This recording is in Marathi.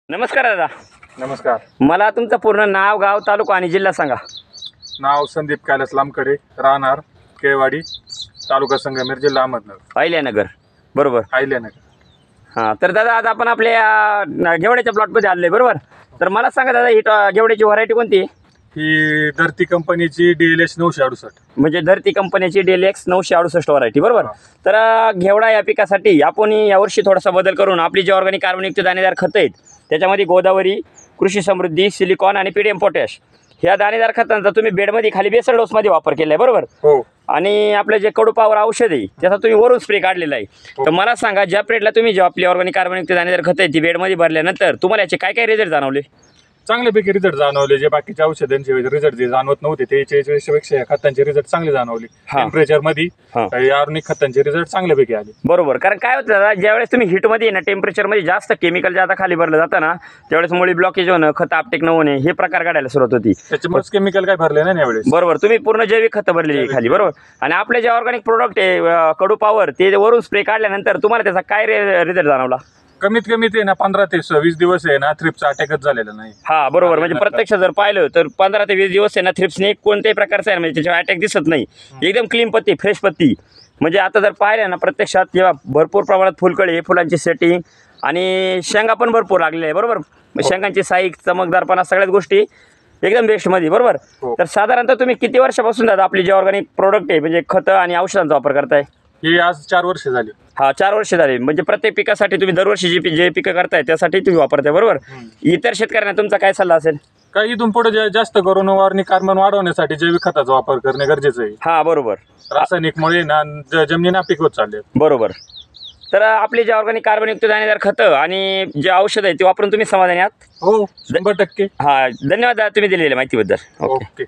नमस्कार दादा. नमस्कार. मला तुमचं पूर्ण नाव, गाव, तालुका आणि जिल्हा सांगा. नाव संदीप कैलास लामकडे, राहणार केवाडी, तालुका संगमेर, जिल्हा अहमदनगर. अहिल्यानगर. बरोबर. अहिल्यानगर. हां, तर दादा आज आपण आपल्या घेवड्याच्या प्लॉटमध्ये आले बरोबर. तर मला सांगा दादा, ही घेवड्याची व्हरायटी कोणती आहे? ही धरती कंपनीची DLH 968. म्हणजे धरती कंपनीची DLX 968 व्हरायटी बरोबर. तर घेवडा या पिकासाठी आपण यावर्षी थोडासा बदल करून आपली जी ऑर्गॅनिक कार्बनयुक्त दाणेदार खतं आहेत त्याच्यामध्ये गोदावरी, कृषी समृद्धी, सिलिकॉन आणि PDM पोटॅश ह्या दाणेदार खतांचा तुम्ही बेडमध्ये खाली बेसल डोसमध्ये वापर केला आहे बरोबर. हो. आणि आपलं जे कडूपावर औषध आहे त्याचा तुम्ही वरून स्प्रे काढलेला आहे. तर मला सांगा, ज्या पिरियडला तुम्ही जे आपली ऑर्गॅनिक कार्बनयुक्त दाणेदार खतं आहे ती बेडमध्ये भरल्यानंतर तुम्हाला याचे काय काय रिझल्ट जाणवले? चांगल्यापैकी रिझल्ट जाणवले. जे बाकीच्या औषधांचे रिझल्ट जे जाणवत नव्हते त्याच्यापेक्षा खतांचे रिझल्ट चांगले जाणवले. टेम्परेचर मध्ये ऑर्गॅनिक खतांचे रिझल्ट चांगल्यापैकी आले. बरोबर. कारण काय होतं दादा, ज्यावेळेस तुम्ही हिटमध्ये ना टेम्परेचरमध्ये जास्त केमिकल जे आता खाली भरलं जातं ना त्यावेळेस मुळी ब्लॉकेज होणं, खत आपटेक न होणे हे प्रकार घडायला सुरुवात होती. त्याच्यामुळेच केमिकल काय भरले नाही यावेळेस. बरोबर. तुम्ही पूर्ण जैविक खतं भरलेली आहे खाली बरोबर. आणि आपले जे ऑर्गॅनिक प्रोडक्ट आहे कडू पॉवर ते वरून स्प्रे काढल्यानंतर तुम्हाला त्याचा काय रिझल्ट जाणवला? कमीत कमी ते ना 15 ते 20 दिवस आहे ना थ्रिप्सचा अटॅकच झालेला नाही. हा बरोबर. म्हणजे प्रत्यक्ष जर पाहिलं तर 15 ते 20 दिवस आहे ना थ्रिप्सने कोणत्याही प्रकारचा आहे म्हणजे त्याच्यावर अटॅक दिसत नाही. एकदम क्लीन पत्ती, फ्रेश पत्ती. म्हणजे आता जर पाहिलं ना प्रत्यक्षात जेव्हा भरपूर प्रमाणात फुलकळी, फुलांची सेटिंग आणि शेंगा पण भरपूर लागलेल्या आहे बरोबर. शेंगांची साईज, चमकदारपणा सगळ्याच गोष्टी एकदम बेस्टमध्ये बरोबर. तर साधारणतः तुम्ही किती वर्षापासून दादा आपली जे ऑर्गॅनिक प्रोडक्ट आहे म्हणजे खतं आणि औषधांचा वापर करताय? हे आज 4 वर्ष झाली. हा 4 वर्ष झाले. म्हणजे प्रत्येक पिकासाठी तुम्ही दरवर्षी जे पिकं करताय त्यासाठी तुम्ही वापरताय बरोबर. इतर शेतकऱ्यांना तुमचा काय सल्ला असेल? काही इथून पुढे जास्त करून ऑर्गॅनिक कार्बन वाढवण्यासाठी जैविक खताचा वापर करणे गरजेचं आहे. हा बरोबर. रासायनिकमुळे ना जमिनी नापीक होत चालले. बरोबर. तर आपले जे ऑर्गॅनिक कार्बनयुक्त दाणेदार खतं आणि जे औषध आहे ते वापरून तुम्ही समाधानी आहात? हो 100%. हा धन्यवाद दादा तुम्ही दिलेल्या माहितीबद्दल. ओके.